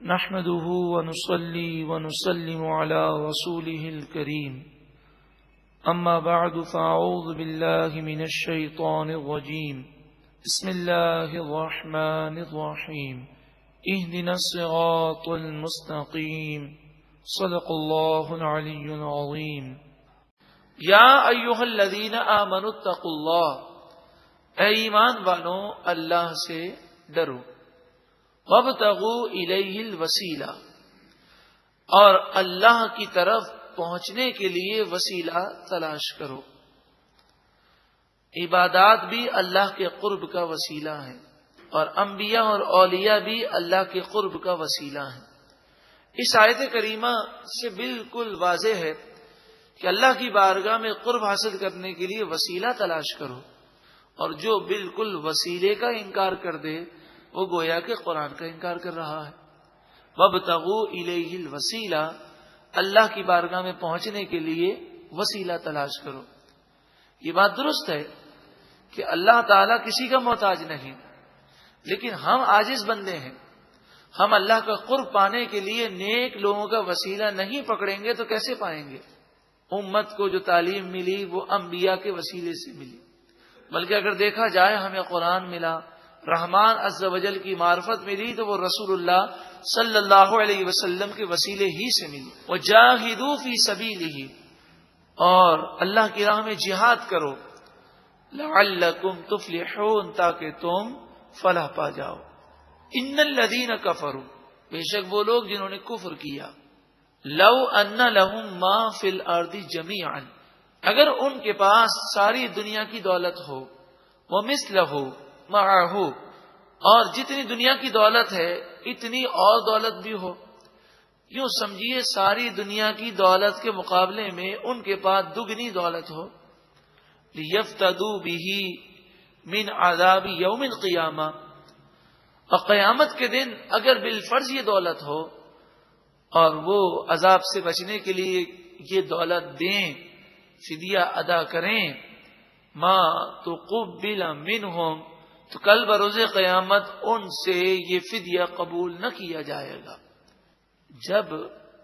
نحمده ونصلي ونسلم على رسوله الكريم أما بعد فأعوذ بالله من الشيطان الرجيم بسم الله الرحمن الرحيم اهدنا الصراط المستقيم صدق الله العلي العظيم یا ایها الذین آمنوا اتقوا اللہ، اے ایمان والو اللہ سے ڈرو، وابتغوا الیہ الوسیلہ، اور اللہ کی طرف پہنچنے کے لیے وسیلہ تلاش کرو۔ عبادات بھی اللہ کے قرب کا وسیلہ ہیں، اور انبیاء اور اولیاء بھی اللہ کے قرب کا وسیلہ ہیں۔ اس آیت کریمہ سے بالکل واضح ہے کہ اللہ کی بارگاہ میں قرب حاصل کرنے کے لیے وسیلہ تلاش کرو، اور جو بالکل وسیلے کا انکار کر دے وہ گویا کہ قرآن کا انکار کر رہا ہے۔ وابتغوا الیہ الوسیلہ، اللہ کی بارگاہ میں پہنچنے کے لیے وسیلہ تلاش کرو۔ یہ بات درست ہے کہ اللہ تعالیٰ کسی کا محتاج نہیں، لیکن ہم عاجز بندے ہیں۔ ہم اللہ کا قرب پانے کے لیے نیک لوگوں کا وسیلہ نہیں پکڑیں گے تو کیسے پائیں گے؟ امت کو جو تعلیم ملی وہ انبیاء کے وسیلے سے ملی، بلکہ اگر دیکھا جائے ہمیں قرآن ملا، رحمان عز و جل کی معرفت ملی، تو وہ رسول اللہ صلی اللہ علیہ وسلم کے وسیلے ہی سے ملی۔ وجاہدوا فی سبیلہ، اور اللہ کی راہ میں جہاد کرو، لعلکم تفلحون، تاکہ تم فلاح پا جاؤ۔ ان الذین کفروا، بے شک وہ لوگ جنہوں نے کفر کیا، لو ان لہم ما فی الارض جمیعا، اگر ان کے پاس ساری دنیا کی دولت ہو، ومثلہ معہ، اور جتنی دنیا کی دولت ہے اتنی اور دولت بھی ہو، یوں سمجھیے ساری دنیا کی دولت کے مقابلے میں ان کے پاس دگنی دولت ہو، لیفتدوا بہ من عذاب یوم القیامہ، اور قیامت کے دن اگر بالفرض یہ دولت ہو اور وہ عذاب سے بچنے کے لیے یہ دولت دیں، فدیہ ادا کریں، ما تقبل منہم، تو کل بروز قیامت ان سے یہ فدیہ قبول نہ کیا جائے گا۔ جب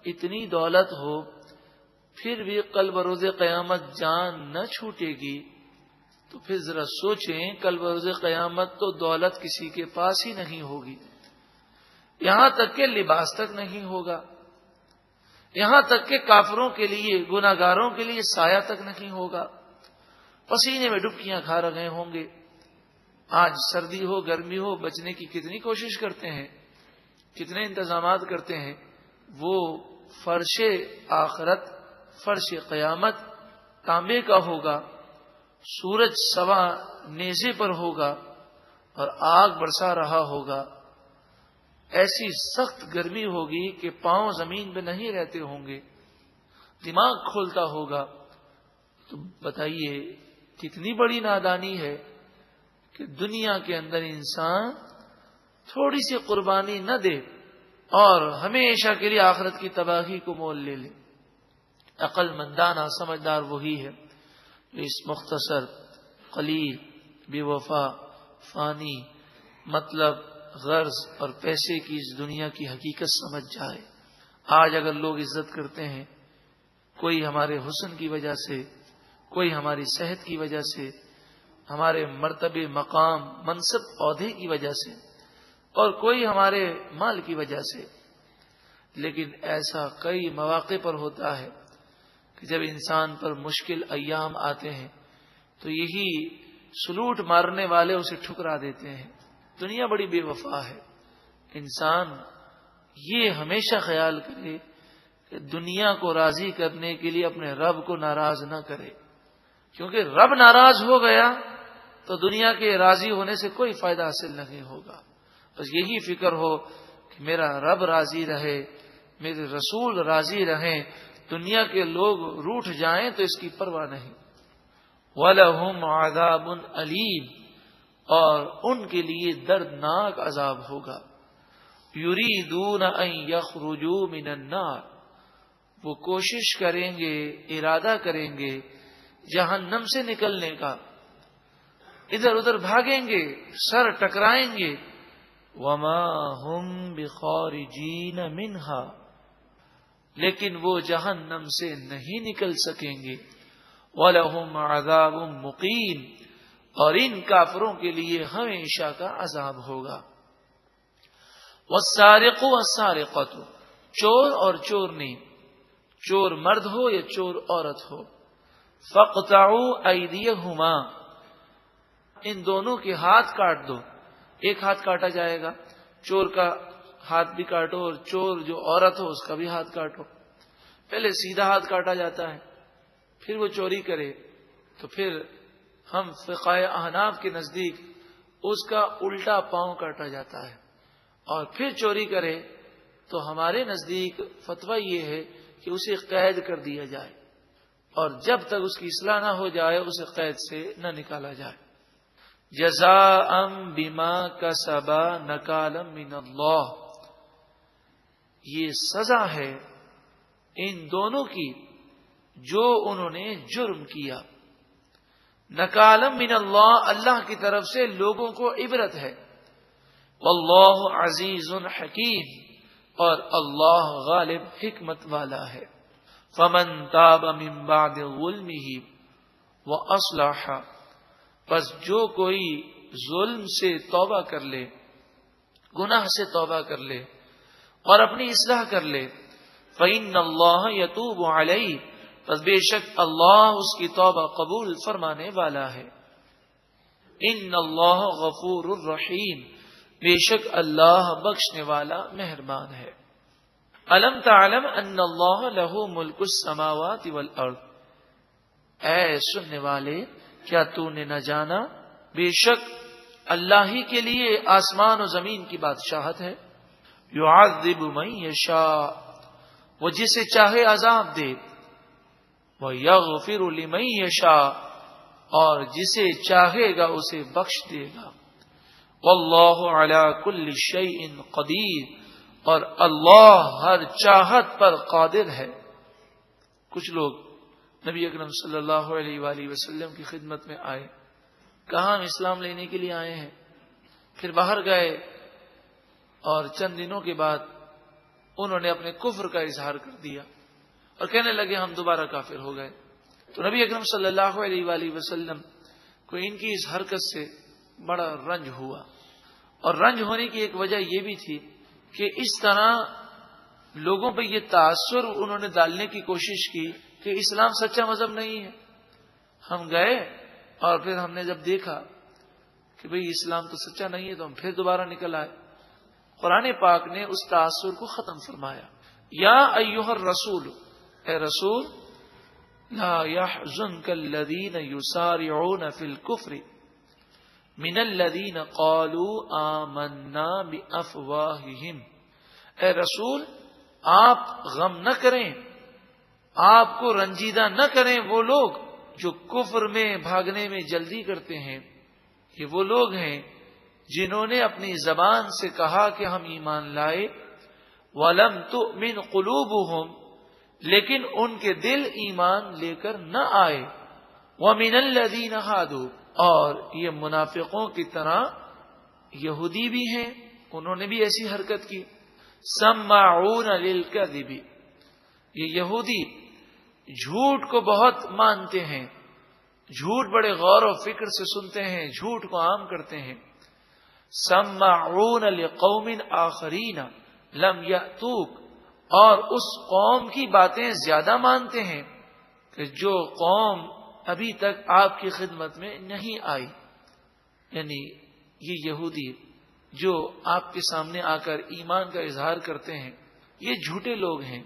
اتنی دولت ہو پھر بھی کل بروز قیامت جان نہ چھوٹے گی تو پھر ذرا سوچیں، کل بروز قیامت تو دولت کسی کے پاس ہی نہیں ہوگی، یہاں تک کہ لباس تک نہیں ہوگا، یہاں تک کہ کافروں کے لیے، گناہگاروں کے لیے سایہ تک نہیں ہوگا، پسینے میں ڈبکیاں کھا رہے ہوں گے۔ آج سردی ہو گرمی ہو بچنے کی کتنی کوشش کرتے ہیں، کتنے انتظامات کرتے ہیں، وہ فرش آخرت، فرش قیامت تانبے کا ہوگا، سورج سوا نیزے پر ہوگا اور آگ برسا رہا ہوگا، ایسی سخت گرمی ہوگی کہ پاؤں زمین پہ نہیں رہتے ہوں گے، دماغ کھولتا ہوگا۔ تو بتائیے کتنی بڑی نادانی ہے کہ دنیا کے اندر انسان تھوڑی سی قربانی نہ دے اور ہمیشہ کے لیے آخرت کی تباہی کو مول لے لے۔ عقل مندانہ سمجھدار وہی ہے جو اس مختصر، قلیل، بے وفا، فانی، مطلب، غرض اور پیسے کی اس دنیا کی حقیقت سمجھ جائے۔ آج اگر لوگ عزت کرتے ہیں، کوئی ہمارے حسن کی وجہ سے، کوئی ہماری صحت کی وجہ سے، ہمارے مرتبے، مقام، منصب، عہدے کی وجہ سے، اور کوئی ہمارے مال کی وجہ سے، لیکن ایسا کئی مواقع پر ہوتا ہے کہ جب انسان پر مشکل ایام آتے ہیں تو یہی سلوٹ مارنے والے اسے ٹھکرا دیتے ہیں۔ دنیا بڑی بے وفا ہے۔ انسان یہ ہمیشہ خیال کرے کہ دنیا کو راضی کرنے کے لیے اپنے رب کو ناراض نہ کرے، کیونکہ رب ناراض ہو گیا تو دنیا کے راضی ہونے سے کوئی فائدہ حاصل نہیں ہوگا۔ بس یہی فکر ہو کہ میرا رب راضی رہے، میرے رسول راضی رہیں، دنیا کے لوگ روٹھ جائیں تو اس کی پرواہ نہیں۔ وَلَهُمْ عَذَابٌ أَلِيمٌ، اور ان کے لیے دردناک عذاب ہوگا۔ یریدون ان یخرجوا من النار، وہ کوشش کریں گے، ارادہ کریں گے جہنم سے نکلنے کا، ادھر ادھر بھاگیں گے، سر ٹکرائیں گے، وما ہم بخارجین منہا، لیکن وہ جہنم سے نہیں نکل سکیں گے. وَلَهُمْ عَذَابٌ مُقِيمٌ، اور ان کافروں کے لیے ہمیشہ کا عذاب ہوگا. وَالسَّارِقُ وَالسَّارِقَةُ، چور اور چورنی، چور مرد ہو یا چور عورت ہو. فَاقْطَعُوا أَيْدِيَهُمَا، ان دونوں کے ہاتھ کاٹ دو. ایک ہاتھ کاٹا جائے گا، چور کا ہاتھ بھی کاٹو اور چور جو عورت ہو اس کا بھی ہاتھ کاٹو. پہلے سیدھا ہاتھ کاٹا جاتا ہے، پھر وہ چوری کرے تو پھر ہم فقہ احناف کے نزدیک اس کا الٹا پاؤں کاٹا جاتا ہے. اور پھر چوری کرے تو ہمارے نزدیک فتویٰ یہ ہے کہ اسے قید کر دیا جائے، اور جب تک اس کی اصلاح نہ ہو جائے اسے قید سے نہ نکالا جائے. جزاء بما کسبا نکالا من اللہ، یہ سزا ہے ان دونوں کی جو انہوں نے جرم کیا. نکالا من اللہ، اللہ کی طرف سے لوگوں کو عبرت ہے. واللہ عزیز حکیم، اور اللہ غالب حکمت والا ہے. فمن تاب من بعد ظلمہ واصلح، پس جو کوئی ظلم سے توبہ کر لے، گناہ سے توبہ کر لے اور اپنی اصلاح کر لے، فإن اللہ یتوب علیہ، پس بے شک اللہ اس کی توبہ قبول فرمانے والا ہے. ان اللہ غفور الرحیم، بے شک اللہ بخشنے والا مہربان ہے. الم تعلم ان اللہ لہ ملک السماوات والارض، اے سننے والے کیا تو نے نہ جانا بے شک اللہ ہی کے لیے آسمان و زمین کی بادشاہت ہے. یعذب من یشاء، وہ جسے چاہے عذاب دے. وَيَغْفِرُ لِمَن يَشَاءُ، اور جسے چاہے گا اسے بخش دے گا. وَاللَّهُ عَلَى كُلِّ شَيْءٍ قَدِيرٌ، اور اللہ ہر چاہت پر قادر ہے. کچھ لوگ نبی اکرم صلی اللہ علیہ وآلہ وسلم کی خدمت میں آئے، کہا ہم اسلام لینے کے لیے آئے ہیں. پھر باہر گئے اور چند دنوں کے بعد انہوں نے اپنے کفر کا اظہار کر دیا اور کہنے لگے ہم دوبارہ کافر ہو گئے. تو نبی اکرم صلی اللہ علیہ وآلہ وسلم کو ان کی اس حرکت سے بڑا رنج ہوا، اور رنج ہونے کی ایک وجہ یہ بھی تھی کہ اس طرح لوگوں پہ یہ تاثر انہوں نے ڈالنے کی کوشش کی کہ اسلام سچا مذہب نہیں ہے. ہم گئے اور پھر ہم نے جب دیکھا کہ بھئی اسلام تو سچا نہیں ہے تو ہم پھر دوبارہ نکل آئے. قرآن پاک نے اس تاثر کو ختم فرمایا. یا ایھا الرسول، اے رسول، لا يحزنك الذين يسارعون في الكفر من الذين قالوا آمنا بأفواههم، اے رسول آپ غم نہ کریں، آپ کو رنجیدہ نہ کریں وہ لوگ جو کفر میں بھاگنے میں جلدی کرتے ہیں. کہ وہ لوگ ہیں جنہوں نے اپنی زبان سے کہا کہ ہم ایمان لائے، وَلَمْ تُؤْمِنْ قُلُوبُهُمْ، لیکن ان کے دل ایمان لے کر نہ آئے. وَمِنَ الَّذِينَ هَادُوا، اور یہ منافقوں کی طرح یہودی بھی ہیں، انہوں نے بھی ایسی حرکت کی. سَمَّاعُونَ لِلْكَذِبِ، یہ یہودی جھوٹ کو بہت مانتے ہیں، جھوٹ بڑے غور و فکر سے سنتے ہیں، جھوٹ کو عام کرتے ہیں. سَمَّاعُونَ لِقَوْمٍ آخَرِينَ لَمْ يَأْتُوكَ، اور اس قوم کی باتیں زیادہ مانتے ہیں کہ جو قوم ابھی تک آپ کی خدمت میں نہیں آئی. یعنی یہ یہودی جو آپ کے سامنے آ کر ایمان کا اظہار کرتے ہیں یہ جھوٹے لوگ ہیں.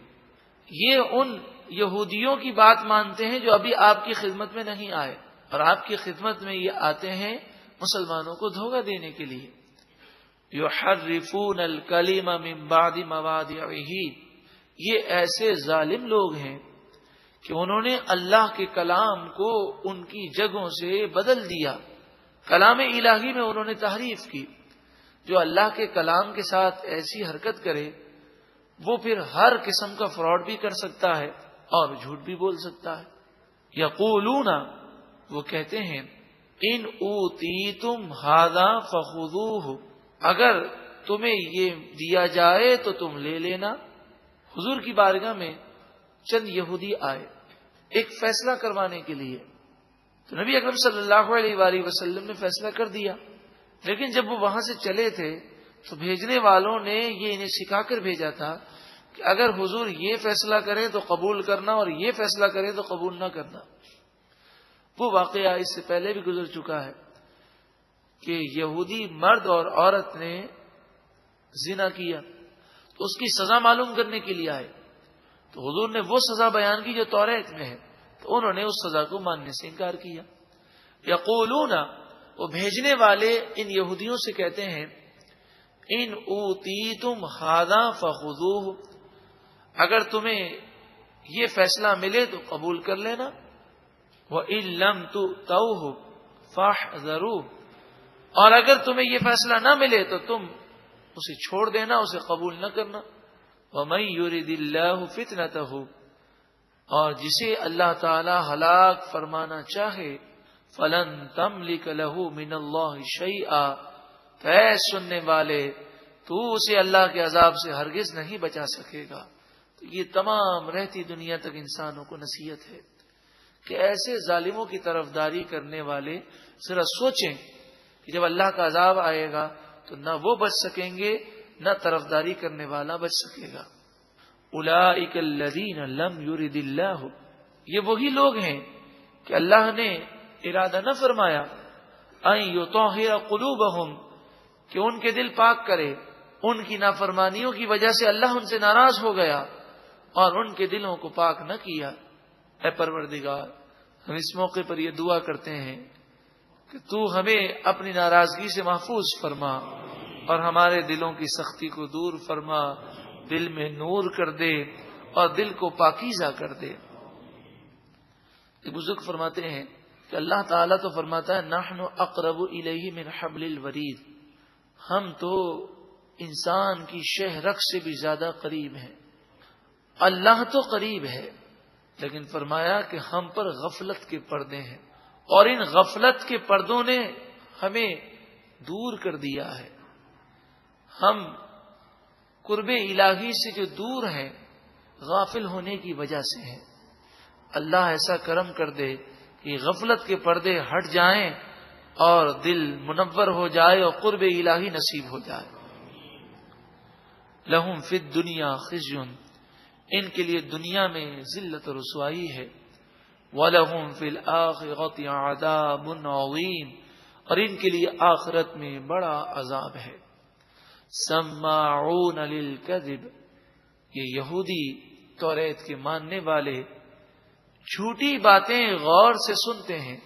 یہ ان یہودیوں کی بات مانتے ہیں جو ابھی آپ کی خدمت میں نہیں آئے، اور آپ کی خدمت میں یہ آتے ہیں مسلمانوں کو دھوکہ دینے کے لیے. یحرفون الکلم من بعد مواضعہ، یہ ایسے ظالم لوگ ہیں کہ انہوں نے اللہ کے کلام کو ان کی جگہوں سے بدل دیا. کلام الہی میں انہوں نے تحریف کی. جو اللہ کے کلام کے ساتھ ایسی حرکت کرے وہ پھر ہر قسم کا فراڈ بھی کر سکتا ہے اور جھوٹ بھی بول سکتا ہے. یقولون، وہ کہتے ہیں، ان اوتیتم ھذا فخذوہ، اگر تمہیں یہ دیا جائے تو تم لے لینا۔ حضور کی بارگاہ میں چند یہودی آئے ایک فیصلہ کروانے کے لیے، تو نبی اکرم صلی اللہ علیہ وآلہ وسلم نے فیصلہ کر دیا، لیکن جب وہ وہاں سے چلے تھے تو بھیجنے والوں نے یہ انہیں سکھا کر بھیجا تھا کہ اگر حضور یہ فیصلہ کریں تو قبول کرنا اور یہ فیصلہ کریں تو قبول نہ کرنا۔ وہ واقعہ اس سے پہلے بھی گزر چکا ہے کہ یہودی مرد اور عورت نے زنا کیا تو اس کی سزا معلوم کرنے کے لیے آئے، تو حضور نے وہ سزا بیان کی جو توریت میں ہے، تو انہوں نے اس سزا کو ماننے سے انکار کیا۔ یقولون، وہ بھیجنے والے ان یہودیوں سے کہتے ہیں، ان اوتیتم ھذا فخذوہ، اگر تمہیں یہ فیصلہ ملے تو قبول کر لینا، وَإِن لَّمْ تُؤْتَوْهُ فَاحْذَرُوهُ، اور اگر تمہیں یہ فیصلہ نہ ملے تو تم اسے چھوڑ دینا، اسے قبول نہ کرنا۔ وَمَن يُرِدِ اللَّهُ فِتْنَتَهُ، اور جسے اللہ تعالی ہلاک فرمانا چاہے، فَلَن تَمْلِكَ لَهُ مِنَ اللَّهِ شَيْئًا، تو اے سننے والے تو اسے اللہ کے عذاب سے ہرگز نہیں بچا سکے گا۔ تو یہ تمام رہتی دنیا تک انسانوں کو نصیحت ہے کہ ایسے ظالموں کی طرفداری کرنے والے ذرا سوچیں کہ جب اللہ کا عذاب آئے گا تو نہ وہ بچ سکیں گے نہ طرفداری کرنے والا بچ سکے گا۔ اولئک الذین لم یرد اللہ، یہ وہی لوگ ہیں کہ اللہ نے ارادہ نہ فرمایا ان یطہر قلوبہم، کہ ان کے دل پاک کرے، ان کی نافرمانیوں کی وجہ سے اللہ ان سے ناراض ہو گیا اور ان کے دلوں کو پاک نہ کیا۔ اے پروردگار، ہم اس موقع پر یہ دعا کرتے ہیں کہ تو ہمیں اپنی ناراضگی سے محفوظ فرما اور ہمارے دلوں کی سختی کو دور فرما، دل میں نور کر دے اور دل کو پاکیزہ کر دے۔ ایک بزرگ فرماتے ہیں کہ اللہ تعالیٰ تو فرماتا ہے نحن اقرب الیہ من حبل الورید، ہم تو انسان کی شہ رگ سے بھی زیادہ قریب ہیں۔ اللہ تو قریب ہے، لیکن فرمایا کہ ہم پر غفلت کے پردے ہیں، اور ان غفلت کے پردوں نے ہمیں دور کر دیا ہے۔ ہم قرب الہی سے جو دور ہیں غافل ہونے کی وجہ سے ہیں۔ اللہ ایسا کرم کر دے کہ غفلت کے پردے ہٹ جائیں اور دل منور ہو جائے اور قرب الہی نصیب ہو جائے۔ لہم فی الدنیا خزی، ان کے لیے دنیا میں ذلت و رسوائی ہے، وَلَهُمْ فِي الْآخِرَةِ عَذَابٌ عَظِيمٌ، اور ان کے لیے آخرت میں بڑا عذاب ہے۔ سَمَّاعُونَ لِلْكَذِبِ، یہ یہودی توریت کے ماننے والے جھوٹی باتیں غور سے سنتے ہیں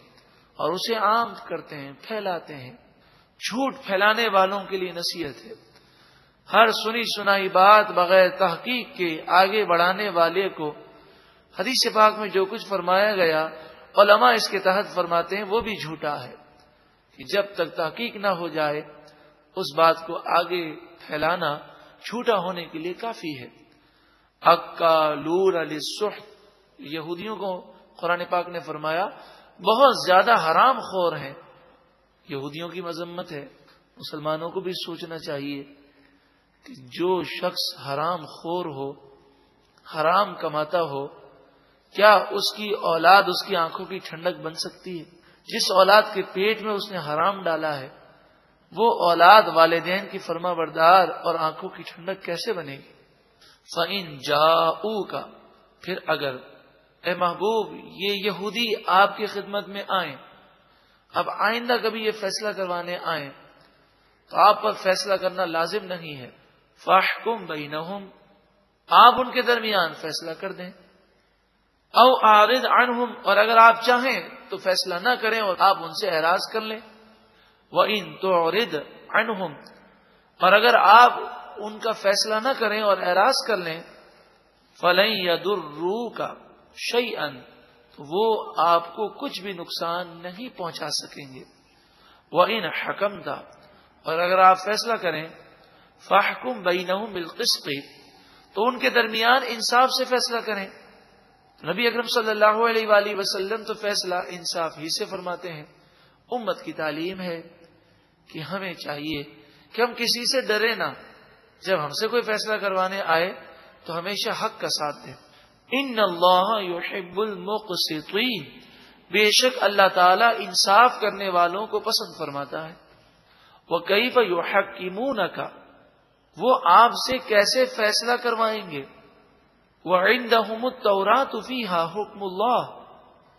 اور اسے عام کرتے ہیں، پھیلاتے ہیں۔ جھوٹ پھیلانے والوں کے لیے نصیحت ہے، ہر سنی سنائی بات بغیر تحقیق کے آگے بڑھانے والے کو حدیث پاک میں جو کچھ فرمایا گیا علماء اس کے تحت فرماتے ہیں وہ بھی جھوٹا ہے، کہ جب تک تحقیق نہ ہو جائے اس بات کو آگے پھیلانا جھوٹا ہونے کے لیے کافی ہے۔ اکالون للسحت، یہودیوں کو قرآن پاک نے فرمایا بہت زیادہ حرام خور ہیں۔ یہودیوں کی مذمت ہے، مسلمانوں کو بھی سوچنا چاہیے کہ جو شخص حرام خور ہو، حرام کماتا ہو، کیا اس کی اولاد اس کی آنکھوں کی ٹھنڈک بن سکتی ہے؟ جس اولاد کے پیٹ میں اس نے حرام ڈالا ہے وہ اولاد والدین کی فرما بردار اور آنکھوں کی ٹھنڈک کیسے بنے گی؟ فَإِن جَاءُوكَ، پھر اگر اے محبوب یہ یہودی آپ کی خدمت میں آئیں، اب آئندہ کبھی یہ فیصلہ کروانے آئیں تو آپ پر فیصلہ کرنا لازم نہیں ہے، فَاحْكُم بَيْنَهُمْ، آپ ان کے درمیان فیصلہ کر دیں، او اعرض عنہم، اور اگر آپ چاہیں تو فیصلہ نہ کریں اور آپ ان سے اعراض کر لیں، وَإِن تُعْرِضْ عَنْهُمْ، اور اگر آپ ان کا فیصلہ نہ کریں اور اعراض کر لیں، فَلَن يَضُرُّوكَ شَيْئًا، تو وہ آپ کو کچھ بھی نقصان نہیں پہنچا سکیں گے، وَإِنْ حَكَمْتَ، اور اگر آپ فیصلہ کریں، فَاحْكُم بَيْنَهُمْ بِالْقِسْطِ، تو ان کے درمیان انصاف سے فیصلہ کریں۔ نبی اکرم صلی اللہ علیہ وآلہ وسلم تو فیصلہ انصاف ہی سے فرماتے ہیں۔ امت کی تعلیم ہے کہ ہمیں چاہیے کہ ہم کسی سے ڈرے نہ، جب ہم سے کوئی فیصلہ کروانے آئے تو ہمیشہ حق کا ساتھ دیں۔ ان اللہ یحب المقسطین، بے شک اللہ تعالیٰ انصاف کرنے والوں کو پسند فرماتا ہے۔ وَكَيْفَ يُحَكِّمُونَكَ، وہ آپ سے کیسے فیصلہ کروائیں گے؟ وَعِندَهُمُ التَّوْرَاةُ فِيهَا حُكْمُ اللَّهِ،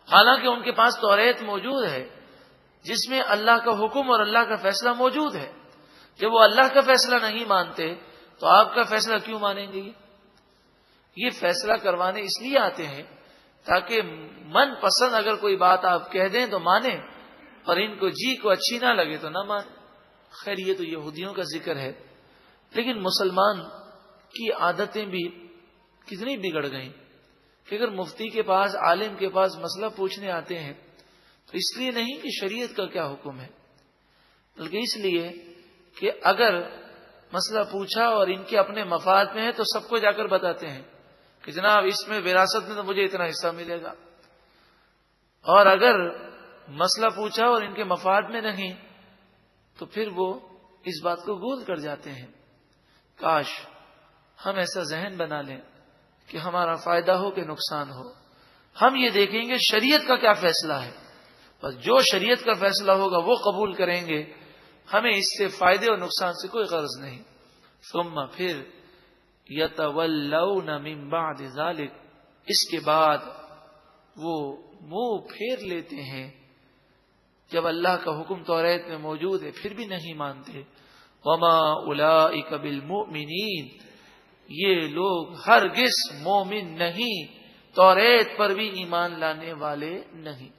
حالانکہ ان کے پاس توریت موجود ہے جس میں اللہ کا حکم اور اللہ کا فیصلہ موجود ہے۔ جب وہ اللہ کا فیصلہ نہیں مانتے تو آپ کا فیصلہ کیوں مانیں گے؟ یہ فیصلہ کروانے اس لیے آتے ہیں تاکہ من پسند اگر کوئی بات آپ کہہ دیں تو مانیں، اور ان کو جی کو اچھی نہ لگے تو نہ مانیں۔ خیر یہ تو یہودیوں کا ذکر ہے، لیکن مسلمان کی عادتیں بھی کتنی بگڑ گئیں کہ اگر مفتی کے پاس، عالم کے پاس مسئلہ پوچھنے آتے ہیں تو اس لیے نہیں کہ شریعت کا کیا حکم ہے، بلکہ اس لیے کہ اگر مسئلہ پوچھا اور ان کے اپنے مفاد میں ہے تو سب کو جا کر بتاتے ہیں کہ جناب اس میں وراثت میں تو مجھے اتنا حصہ ملے گا، اور اگر مسئلہ پوچھا اور ان کے مفاد میں نہیں تو پھر وہ اس بات کو بھول کر جاتے ہیں۔ کاش ہم ایسا ذہن بنا لیں کہ ہمارا فائدہ ہو کہ نقصان ہو، ہم یہ دیکھیں گے شریعت کا کیا فیصلہ ہے، بس جو شریعت کا فیصلہ ہوگا وہ قبول کریں گے، ہمیں اس سے فائدے اور نقصان سے کوئی غرض نہیں۔ ثم پھر یتولون من بعد ذلک، اس کے بعد وہ منہ پھیر لیتے ہیں، جب اللہ کا حکم توریت میں موجود ہے پھر بھی نہیں مانتے۔ وما اولئک بالمؤمنین، یہ لوگ ہرگز مومن نہیں، توریت پر بھی ایمان لانے والے نہیں۔